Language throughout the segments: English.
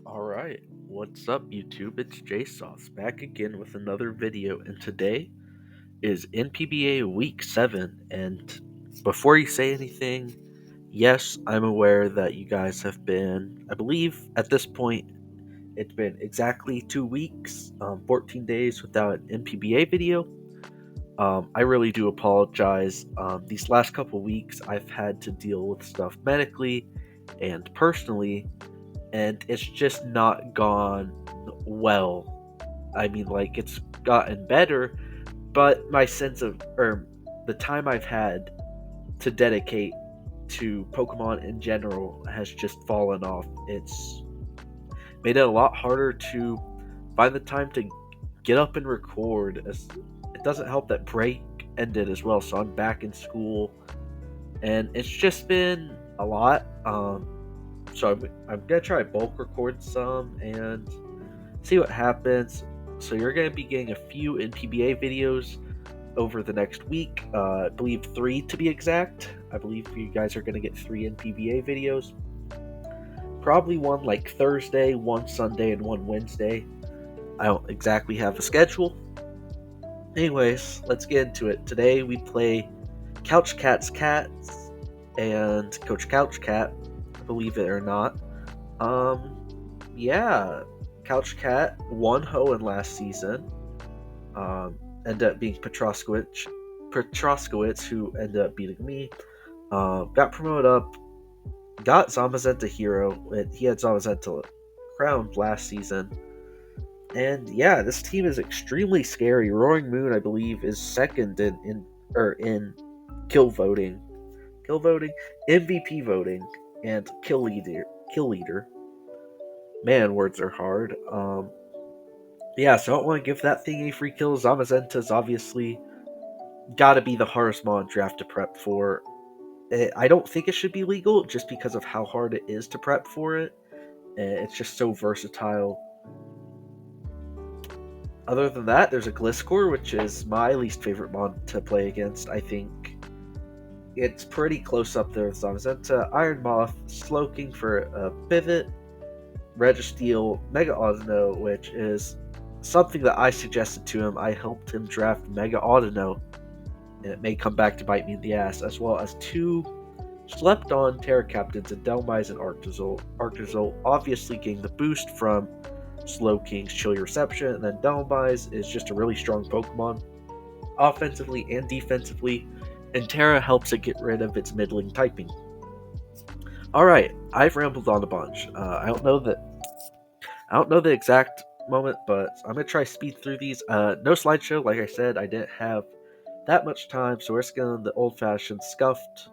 Alright, what's up YouTube? It's JSauce back again with another video, and today is NPBA Week 7. And before you say anything, yes, I'm aware that you guys have been, I believe at this point, it's been exactly 2 weeks, 14 days without an NPBA video. I really do apologize. These last couple weeks, I've had to deal with stuff medically and personally, and it's just not gone well. I mean, like, it's gotten better, but my sense of, or the time I've had to dedicate to Pokemon in general has just fallen off. It's made it a lot harder to find the time to get up and record. It doesn't help that break ended as well, so I'm back in school, and it's just been a lot. So I'm gonna try to bulk record some and see what happens. So you're gonna be getting a few NPBA videos over the next week. I believe 3 to be exact. I believe you guys are gonna get 3 NPBA videos. Probably one like Thursday, one Sunday, and one Wednesday. I don't exactly have a schedule. Anyways, let's get into it. Today we play CouchCat's Cats and Coach CouchCat, believe it or not. Yeah, CouchCat won Hoenn last season. Ended up being Petroskowitz, who ended up beating me. Got promoted up, got Zamazenta Hero. He had Zamazenta crowned last season. And yeah, this team is extremely scary. Roaring Moon, I believe, is second in kill voting, MVP voting, and kill leader. Man, words are hard. Yeah, so I don't want to give that thing any free kills. Zamazenta's obviously got to be the hardest mod draft to prep for. I don't think it should be legal just because of how hard it is to prep for it. It's just so versatile. Other than that, there's a Gliscor, which is my least favorite mod to play against. I think it's pretty close up there with Zamazenta. Iron Moth, Slowking for a pivot, Registeel, Mega Audino, which is something that I suggested to him. I helped him draft Mega Audino, and it may come back to bite me in the ass, as well as 2 slept-on Terra Captains in Delmise and Arctozolt. Arctozolt obviously getting the boost from Slowking's Chilly Reception, and then Delmise is just a really strong Pokemon, offensively and defensively, and Terra helps it get rid of its middling typing. Alright, I've rambled on a bunch. I don't know the exact moment, but I'm gonna try speed through these. No slideshow, like I said, I didn't have that much time, so we're just going the old-fashioned scuffed.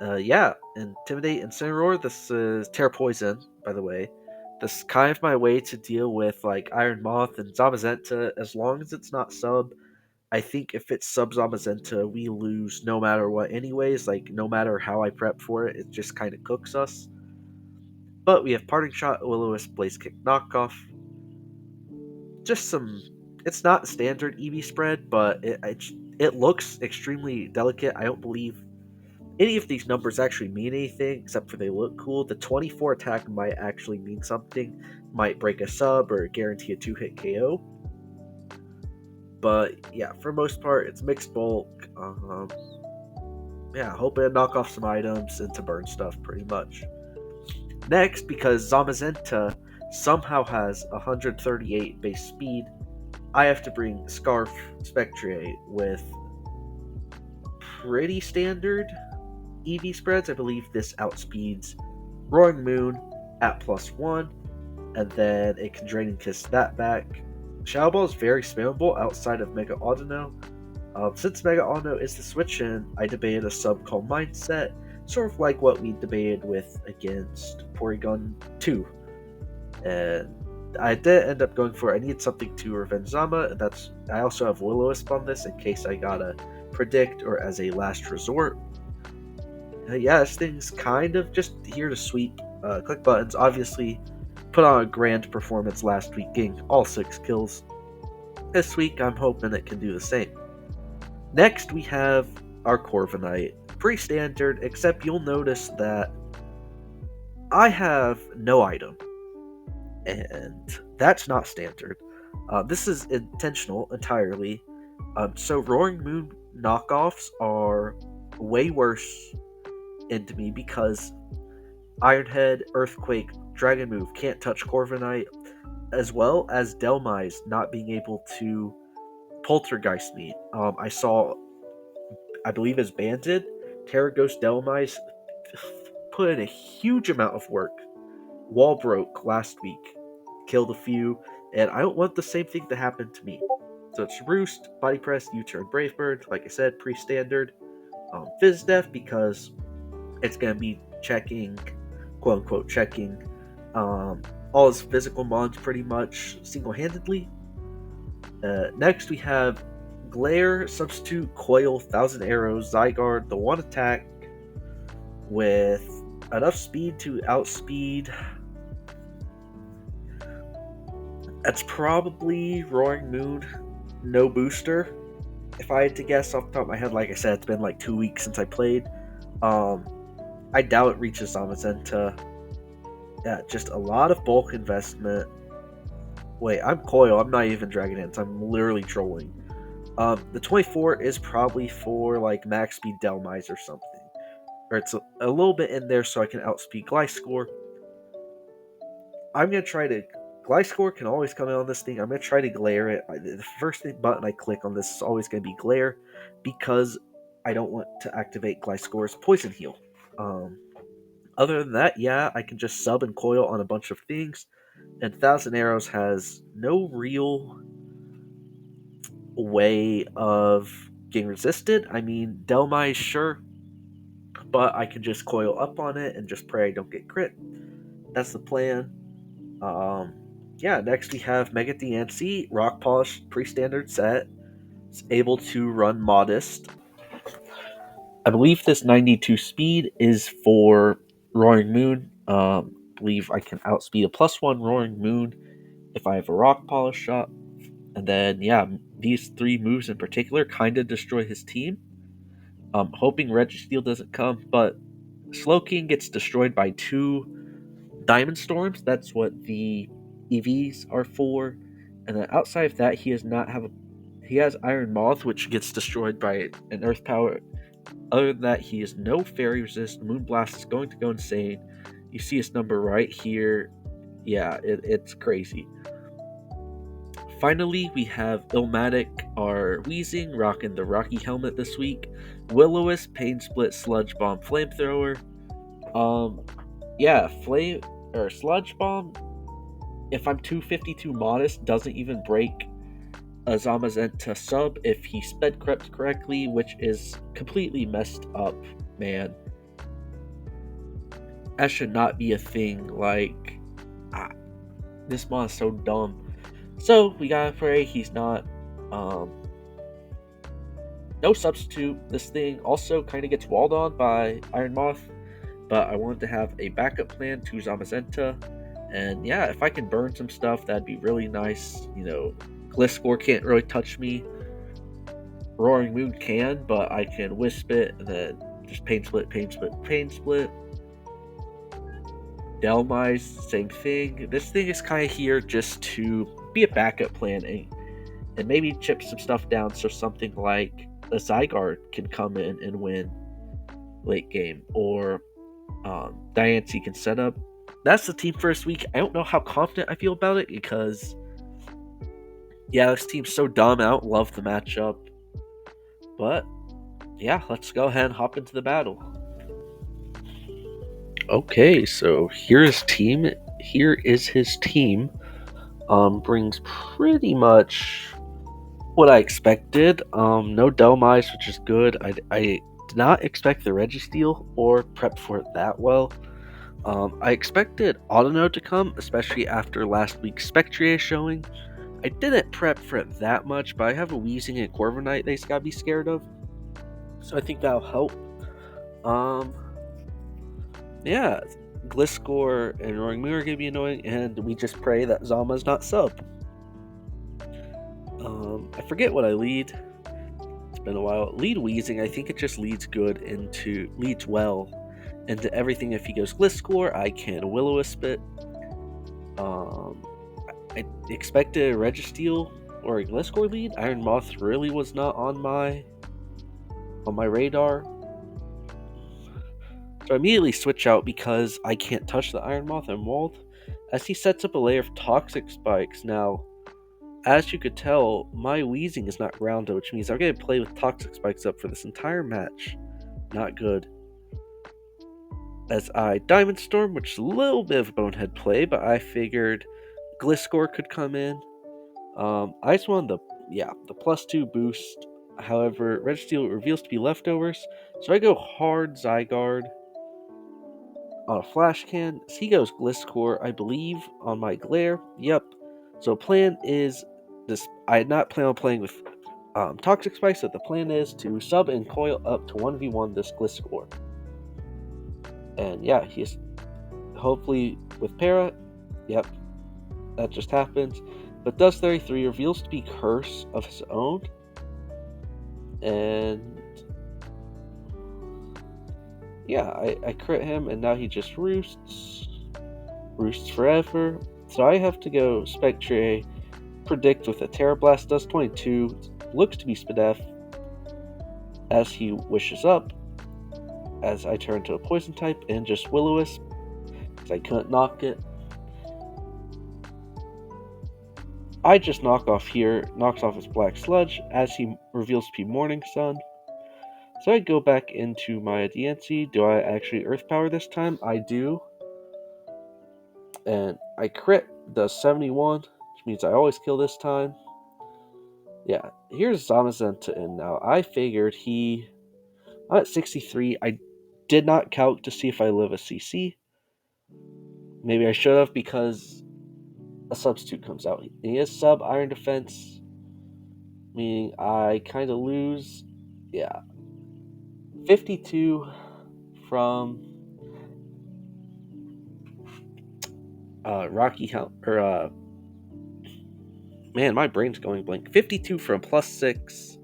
Yeah, Intimidate, Incineroar. This is Terra Poison, by the way. This is kind of my way to deal with like Iron Moth and Zamazenta, as long as it's not sub. I think if it's sub Zamazenta, we lose no matter what anyways, like no matter how I prep for it, it just kind of cooks us. But we have Parting Shot, Will-O-Wisp, Blaze Kick, Knockoff. Just some, it's not standard EV spread, but it looks extremely delicate. I don't believe any of these numbers actually mean anything, except for they look cool. The 24 attack might actually mean something, might break a sub or guarantee a 2-hit KO. But yeah, for most part, it's mixed bulk. Yeah, hoping to knock off some items and to burn stuff pretty much. Next, because Zamazenta somehow has 138 base speed, I have to bring Scarf Spectrier with pretty standard EV spreads. I believe this outspeeds Roaring Moon at +1, and then it can Draining Kiss that back. Shadow Ball is very spammable outside of Mega Audino. Since Mega Audino is the switch in, I debated a sub called Mindset, sort of like what we debated with against Porygon 2. And I did end up going for I need something to revenge Zama, and I also have Will-O-Wisp on this in case I gotta predict or as a last resort. Yeah, this thing's kind of just here to sweep. Click buttons. Obviously, put on a grand performance last week, getting all 6 kills. This week, I'm hoping it can do the same. Next, we have our Corviknight. Pretty standard, except you'll notice that I have no item, and that's not standard. This is intentional entirely. So Roaring Moon knockoffs are way worse into me because Ironhead, Earthquake, Dragon Move can't touch Corviknight, as well as Delmise not being able to Poltergeist me. I saw, I believe as Banded, Terraghost Delmise put in a huge amount of work. Wall broke last week, killed a few, and I don't want the same thing to happen to me. So it's Roost, Body Press, U-Turn, Brave Bird, like I said, pre-standard. Fizz Def because it's going to be checking, quote unquote, checking all his physical mons pretty much single-handedly. Next we have Glare, Substitute, Coil, Thousand Arrows, Zygarde, the one attack with enough speed to outspeed. That's probably Roaring Moon, no booster. If I had to guess off the top of my head, like I said, it's been like 2 weeks since I played. I doubt it reaches Zamazenta. Yeah, just a lot of bulk investment. Wait, I'm Coil. I'm not even Dragon Dance. I'm literally trolling. The 24 is probably for like max speed Delmise or something. Or it's a little bit in there so I can outspeed Gliscor. I'm going to try to... Gliscor can always come in on this thing. I'm going to try to glare it. The first button I click on this is always going to be glare because I don't want to activate Gliscor's Poison Heal. Other than that, yeah, I can just sub and coil on a bunch of things. And Thousand Arrows has no real way of getting resisted. I mean, Delmise, sure, but I can just coil up on it and just pray I don't get crit. That's the plan. Yeah, next we have Mega Diancie, Rock Polish, pre-standard set. It's able to run Modest. I believe this 92 speed is for Roaring Moon. I believe I can outspeed a +1 Roaring Moon if I have a Rock Polish shot. And then, yeah, these 3 moves in particular kind of destroy his team. Hoping Registeel doesn't come, but Slowking gets destroyed by 2 Diamond Storms. That's what the EVs are for. And then outside of that, he has Iron Moth, which gets destroyed by an Earth Power. Other than that, he has no Fairy Resist. Moonblast is going to go insane. You see his number right here. Yeah, it's crazy. Finally, we have Illmatic, our Weezing, rocking the Rocky helmet this week. Will-O-Wisp, Pain Split, Sludge Bomb, Flamethrower. Yeah, Sludge Bomb, if I'm 252 Modest, doesn't even break a Zamazenta sub if he sped crept correctly, which is completely messed up, man. That should not be a thing. Like, this mod is so dumb. So we gotta pray he's not. No substitute. This thing also kind of gets walled on by Iron Moth, but I wanted to have a backup plan to Zamazenta. And yeah, if I can burn some stuff, that'd be really nice. You know, Gliscor can't really touch me. Roaring Moon can, but I can Wisp it and then just Pain Split, Pain Split, Pain Split. Delmise, same thing. This thing is kind of here just to be a backup plan and maybe chip some stuff down so something like a Zygarde can come in and win late game, or Diancie can set up. That's the team first week. I don't know how confident I feel about it because, yeah, this team's so dumb. I don't love the matchup. But, yeah, let's go ahead and hop into the battle. Okay, so here is his team. Brings pretty much what I expected. No Delmise, which is good. I did not expect the Registeel or prep for it that well. I expected Autono to come, especially after last week's Spectrier showing. I didn't prep for it that much, but I have a Weezing and Corviknight they gotta be scared of. So I think that'll help. Yeah, Gliscor and Roaring Moon are gonna be annoying, and we just pray that Zama's not sub. I forget what I lead. It's been a while. Lead Weezing, I think it just leads well into everything. If he goes Gliscor, I can Will-O-Wisp it. I expected a Registeel or a Gliscor lead. Iron Moth really was not on my radar. So I immediately switch out because I can't touch the Iron Moth and walled, as he sets up a layer of Toxic Spikes. Now, as you could tell, my Weezing is not grounded, which means I'm going to play with Toxic Spikes up for this entire match. Not good. As I Diamond Storm, which is a little bit of a bonehead play, but I figured Gliscor could come in. I just wanted the +2 boost. However, Registeel reveals to be leftovers, so I go hard Zygarde on a Flash Can. He goes Gliscor, I believe, on my Glare. Yep. So plan is this. I had not planned on playing with Toxic Spikes, but the plan is to sub and coil up to 1v1 this Gliscor. And yeah, he's hopefully with Para. Yep, that just happens. But does 33 reveals to be Curse of his own. And yeah, I crit him, and now he just roosts forever. So I have to go Spectre, predict with a Terra Blast, does 22, looks to be Spadef, as he wishes up, as I turn to a Poison type, and just Will-O-Wisp, because I couldn't knock it. I just knocks off his Black Sludge, as he reveals to be Morning Sun. So I go back into my DNC. Do I actually Earth Power this time? I do. And I crit, does 71, which means I always kill this time. Yeah, here's Zamazenta in now. I figured I'm at 63. I did not calc to see if I live a CC. Maybe I should have, because a substitute comes out. He is sub Iron Defense, meaning I kind of lose. Yeah. 52 from Rocky Helm, or man, my brain's going blank. 52 from +6.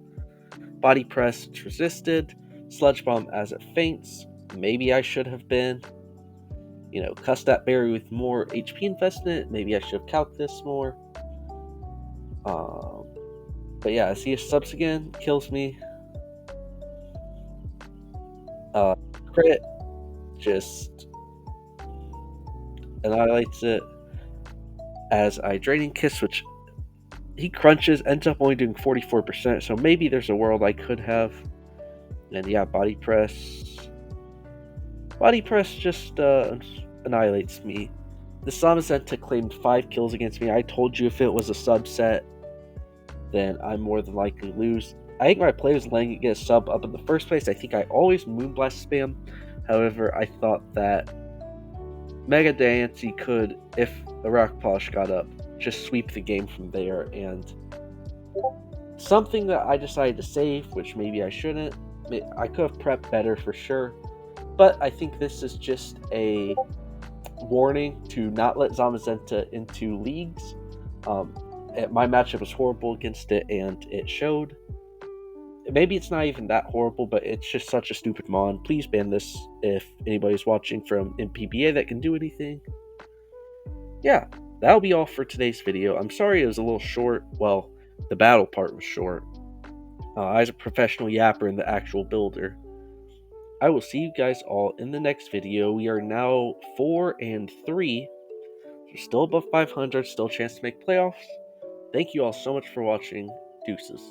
Body Press, it's resisted. Sludge Bomb as it faints. Maybe I should have been, cuss that berry with more HP invested in it. Maybe I should have calced this more. But yeah, I see his subs again, kills me. Crit just annihilates it, as I Draining Kiss, which he crunches, ends up only doing 44%, so maybe there's a world I could have. And yeah, Body Press just annihilates me. The Zamazenta claimed 5 kills against me. I told you if it was a subset, then I more than likely lose. I think my play was letting it get a sub up in the first place. I think I always Moonblast spam. However, I thought that Mega Diancie could, if the Rock Polish got up, just sweep the game from there. And something that I decided to save, which maybe I shouldn't. I could have prepped better for sure. But I think this is just a warning to not let Zamazenta into leagues. My matchup was horrible against it, and it showed. Maybe it's not even that horrible, but it's just such a stupid mon. Please ban this if anybody's watching from NPBA that can do anything. Yeah, that'll be all for today's video. I'm sorry it was a little short. Well, the battle part was short. I was a professional yapper in the actual builder. I will see you guys all in the next video. We are now 4-3. We're still above 500, still a chance to make playoffs. Thank you all so much for watching. Deuces.